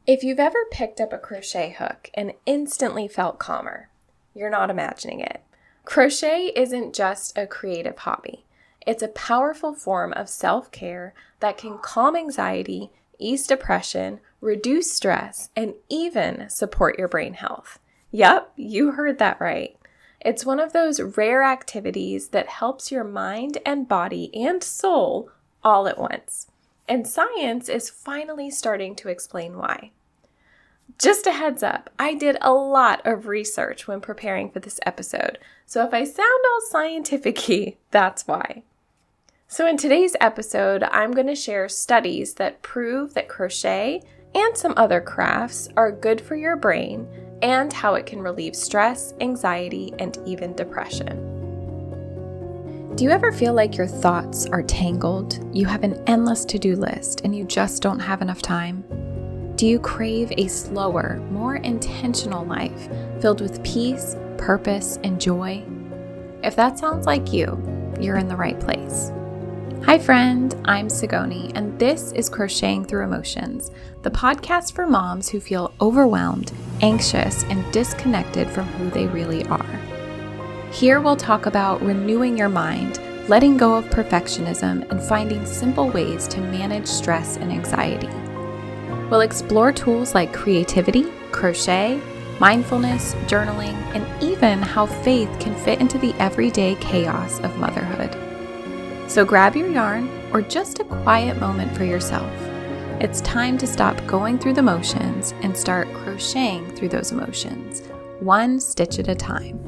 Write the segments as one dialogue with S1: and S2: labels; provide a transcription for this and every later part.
S1: If you've ever picked up a crochet hook and instantly felt calmer, you're not imagining it. Crochet isn't just a creative hobby. It's a powerful form of self-care that can calm anxiety, ease depression, reduce stress, and even support your brain health. Yup, you heard that right. It's one of those rare activities that helps your mind and body and soul all at once. And science is finally starting to explain why. Just a heads up, I did a lot of research when preparing for this episode, so if I sound all scientific-y, that's why. So in today's episode, I'm going to share studies that prove that crochet and some other crafts are good for your brain and how it can relieve stress, anxiety, and even depression. Do you ever feel like your thoughts are tangled? You have an endless to-do list and you just don't have enough time? Do you crave a slower, more intentional life filled with peace, purpose, and joy? If that sounds like you, you're in the right place. Hi friend, I'm Sigoni, and this is Crocheting Through Emotions, the podcast for moms who feel overwhelmed, anxious, and disconnected from who they really are. Here we'll talk about renewing your mind, letting go of perfectionism, and finding simple ways to manage stress and anxiety. We'll explore tools like creativity, crochet, mindfulness, journaling, and even how faith can fit into the everyday chaos of motherhood. So grab your yarn or just a quiet moment for yourself. It's time to stop going through the motions and start crocheting through those emotions, one stitch at a time.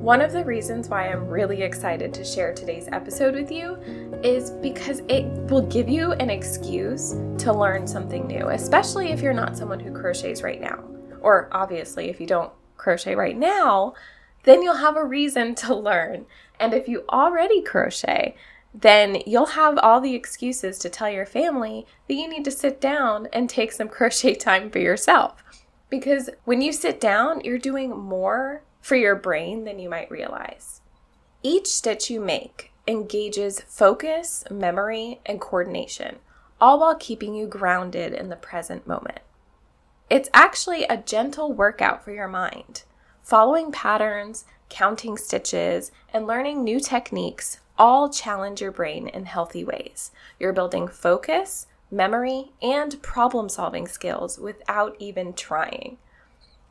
S1: One of the reasons why I'm really excited to share today's episode with you is because it will give you an excuse to learn something new, especially if you're not someone who crochets right now. Or obviously, if you don't crochet right now, then you'll have a reason to learn. And if you already crochet, then you'll have all the excuses to tell your family that you need to sit down and take some crochet time for yourself. Because when you sit down, you're doing more for your brain than you might realize. Each stitch you make engages focus, memory, and coordination, all while keeping you grounded in the present moment. It's actually a gentle workout for your mind. Following patterns, counting stitches, and learning new techniques all challenge your brain in healthy ways. You're building focus, memory, and problem-solving skills without even trying.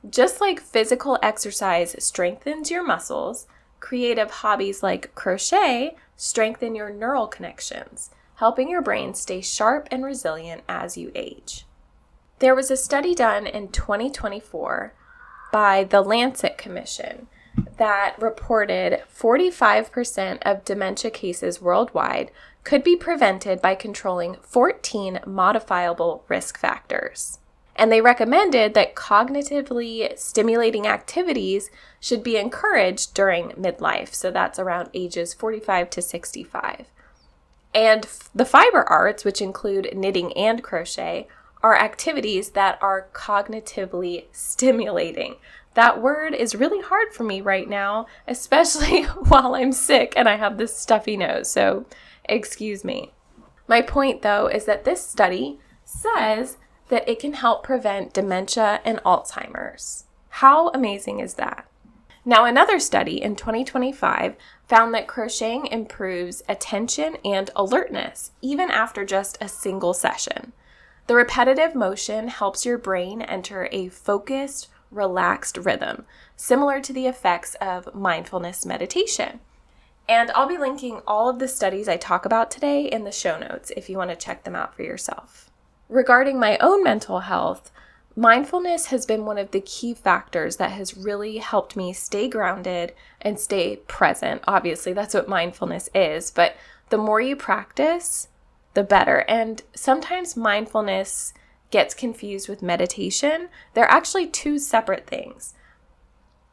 S1: Just like physical exercise strengthens your muscles, creative hobbies like crochet strengthen your neural connections, helping your brain stay sharp and resilient as you age. There was a study done in 2024 by the Lancet Commission that reported 45% of dementia cases worldwide could be prevented by controlling 14 modifiable risk factors. And they recommended that cognitively stimulating activities should be encouraged during midlife. So that's around ages 45 to 65. And the fiber arts, which include knitting and crochet, are activities that are cognitively stimulating. That word is really hard for me right now, especially while I'm sick and I have this stuffy nose. So excuse me. My point, though, is that this study says that it can help prevent dementia and Alzheimer's. How amazing is that? Now, another study in 2025 found that crocheting improves attention and alertness, even after just a single session. The repetitive motion helps your brain enter a focused, relaxed rhythm, similar to the effects of mindfulness meditation. And I'll be linking all of the studies I talk about today in the show notes if you want to check them out for yourself. Regarding my own mental health, mindfulness has been one of the key factors that has really helped me stay grounded and stay present. Obviously, that's what mindfulness is, but the more you practice, the better. And sometimes mindfulness gets confused with meditation. They're actually two separate things.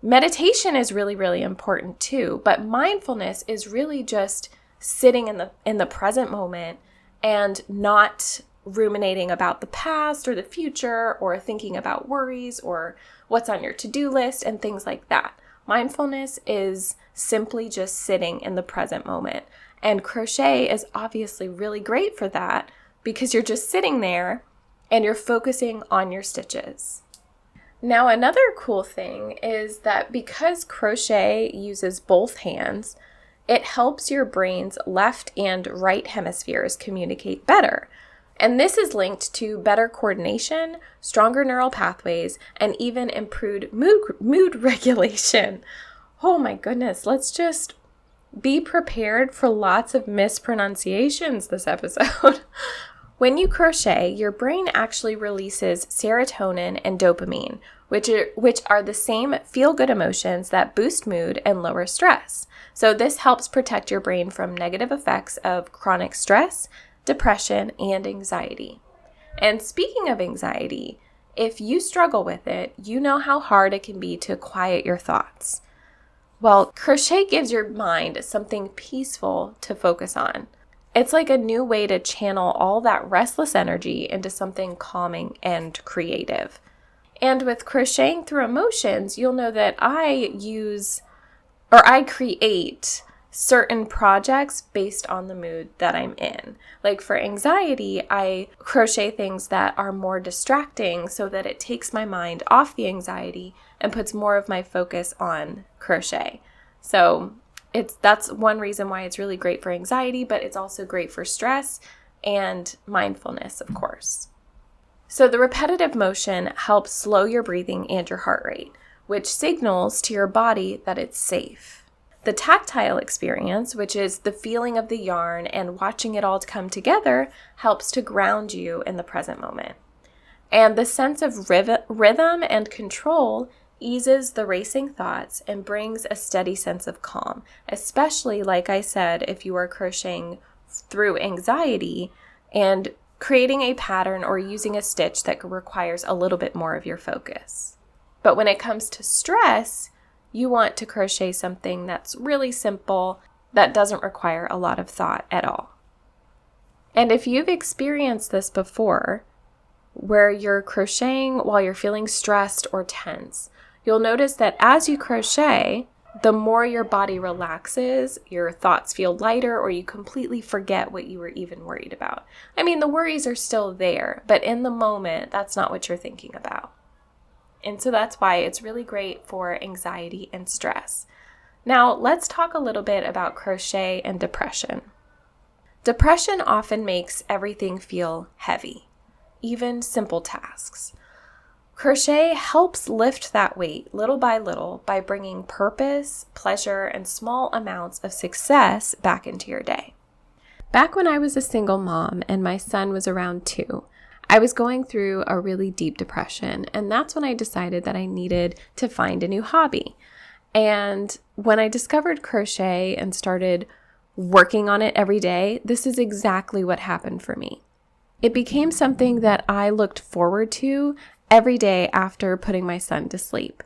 S1: Meditation is really, really important too, but mindfulness is really just sitting in the present moment and not ruminating about the past or the future or thinking about worries or what's on your to-do list and things like that. Mindfulness is simply just sitting in the present moment. And crochet is obviously really great for that because you're just sitting there and you're focusing on your stitches. Now, another cool thing is that because crochet uses both hands, it helps your brain's left and right hemispheres communicate better. And this is linked to better coordination, stronger neural pathways, and even improved mood regulation. Oh my goodness, let's just be prepared for lots of mispronunciations this episode. When you crochet, your brain actually releases serotonin and dopamine, which are the same feel-good emotions that boost mood and lower stress. So this helps protect your brain from negative effects of chronic stress, depression, and anxiety. And speaking of anxiety, if you struggle with it, you know how hard it can be to quiet your thoughts. Well, crochet gives your mind something peaceful to focus on. It's like a new way to channel all that restless energy into something calming and creative. And with crocheting through emotions, you'll know that I create certain projects based on the mood that I'm in. Like for anxiety, I crochet things that are more distracting so that it takes my mind off the anxiety and puts more of my focus on crochet. So that's one reason why it's really great for anxiety, but it's also great for stress and mindfulness, of course. So the repetitive motion helps slow your breathing and your heart rate, which signals to your body that it's safe. The tactile experience, which is the feeling of the yarn and watching it all come together, helps to ground you in the present moment. And the sense of rhythm and control eases the racing thoughts and brings a steady sense of calm, especially, like I said, if you are crocheting through anxiety and creating a pattern or using a stitch that requires a little bit more of your focus. But when it comes to stress, you want to crochet something that's really simple, that doesn't require a lot of thought at all. And if you've experienced this before, where you're crocheting while you're feeling stressed or tense, you'll notice that as you crochet, the more your body relaxes, your thoughts feel lighter, or you completely forget what you were even worried about. I mean, the worries are still there, but in the moment, that's not what you're thinking about. And so that's why it's really great for anxiety and stress. Now, let's talk a little bit about crochet and depression. Depression often makes everything feel heavy, even simple tasks. Crochet helps lift that weight little by little by bringing purpose, pleasure, and small amounts of success back into your day. Back when I was a single mom and my son was around 2, I was going through a really deep depression, and that's when I decided that I needed to find a new hobby. And when I discovered crochet and started working on it every day, this is exactly what happened for me. It became something that I looked forward to every day after putting my son to sleep.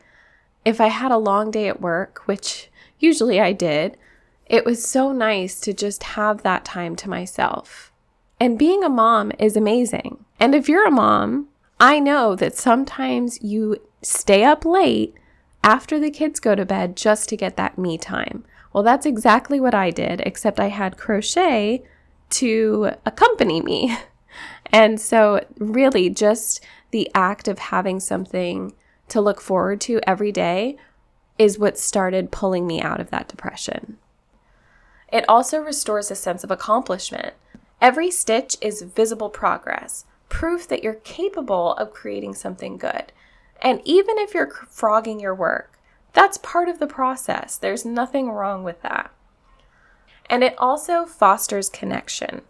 S1: If I had a long day at work, which usually I did, it was so nice to just have that time to myself. And being a mom is amazing. And if you're a mom, I know that sometimes you stay up late after the kids go to bed just to get that me time. Well, that's exactly what I did, except I had crochet to accompany me. And so really just the act of having something to look forward to every day is what started pulling me out of that depression. It also restores a sense of accomplishment. Every stitch is visible progress, proof that you're capable of creating something good. And even if you're frogging your work, that's part of the process. There's nothing wrong with that. And it also fosters connection.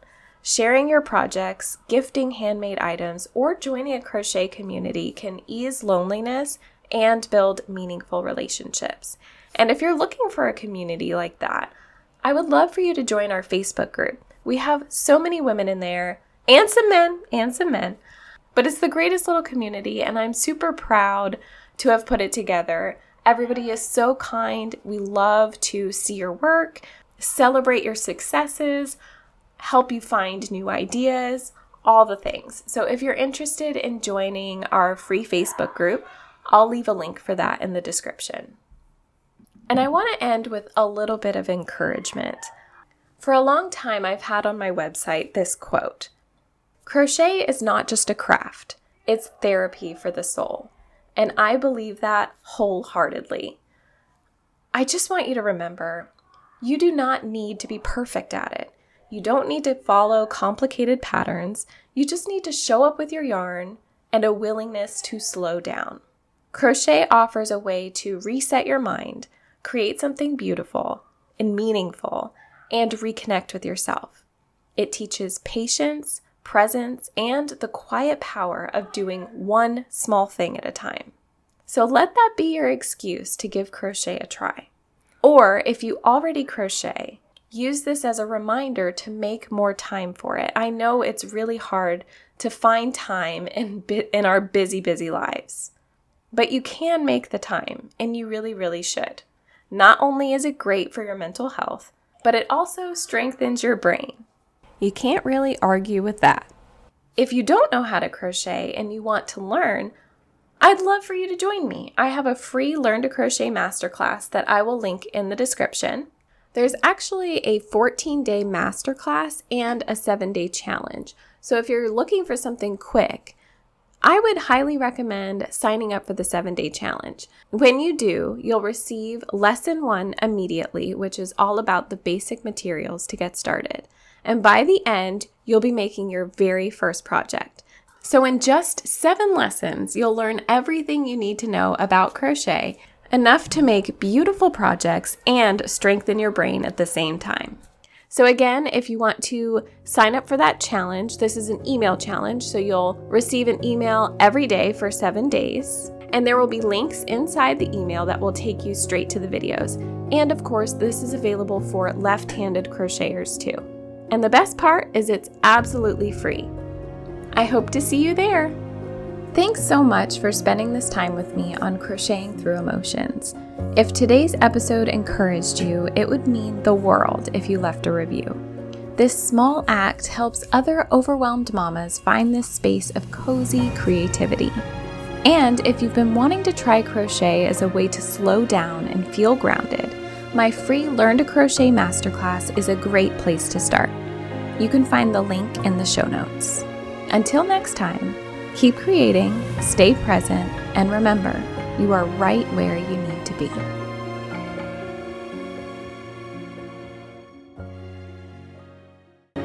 S1: Sharing your projects, gifting handmade items, or joining a crochet community can ease loneliness and build meaningful relationships. And if you're looking for a community like that, I would love for you to join our Facebook group. We have so many women in there, and some men, but it's the greatest little community, and I'm super proud to have put it together. Everybody is so kind. We love to see your work, celebrate your successes, help you find new ideas, all the things. So if you're interested in joining our free Facebook group, I'll leave a link for that in the description. And I want to end with a little bit of encouragement. For a long time, I've had on my website this quote: Crochet is not just a craft, it's therapy for the soul. And I believe that wholeheartedly. I just want you to remember, you do not need to be perfect at it. You don't need to follow complicated patterns. You just need to show up with your yarn and a willingness to slow down. Crochet offers a way to reset your mind, create something beautiful and meaningful, and reconnect with yourself. It teaches patience, presence, and the quiet power of doing one small thing at a time. So let that be your excuse to give crochet a try. Or if you already crochet, use this as a reminder to make more time for it. I know it's really hard to find time in our busy lives, but you can make the time, and you really, really should. Not only is it great for your mental health, but it also strengthens your brain. You can't really argue with that. If you don't know how to crochet and you want to learn, I'd love for you to join me. I have a free Learn to Crochet masterclass that I will link in the description. There's actually a 14-day masterclass and a 7-day challenge. So if you're looking for something quick, I would highly recommend signing up for the 7-day challenge. When you do, you'll receive lesson 1 immediately, which is all about the basic materials to get started. And by the end, you'll be making your very first project. So in just 7 lessons, you'll learn everything you need to know about crochet, enough to make beautiful projects and strengthen your brain at the same time. So again, if you want to sign up for that challenge, this is an email challenge, so you'll receive an email every day for 7 days. And there will be links inside the email that will take you straight to the videos. And of course, this is available for left-handed crocheters too. And the best part is it's absolutely free. I hope to see you there. Thanks so much for spending this time with me on Crocheting Through Emotions. If today's episode encouraged you, it would mean the world if you left a review. This small act helps other overwhelmed mamas find this space of cozy creativity. And if you've been wanting to try crochet as a way to slow down and feel grounded, my free Learn to Crochet masterclass is a great place to start. You can find the link in the show notes. Until next time, keep creating, stay present, and remember, you are right where you need to be.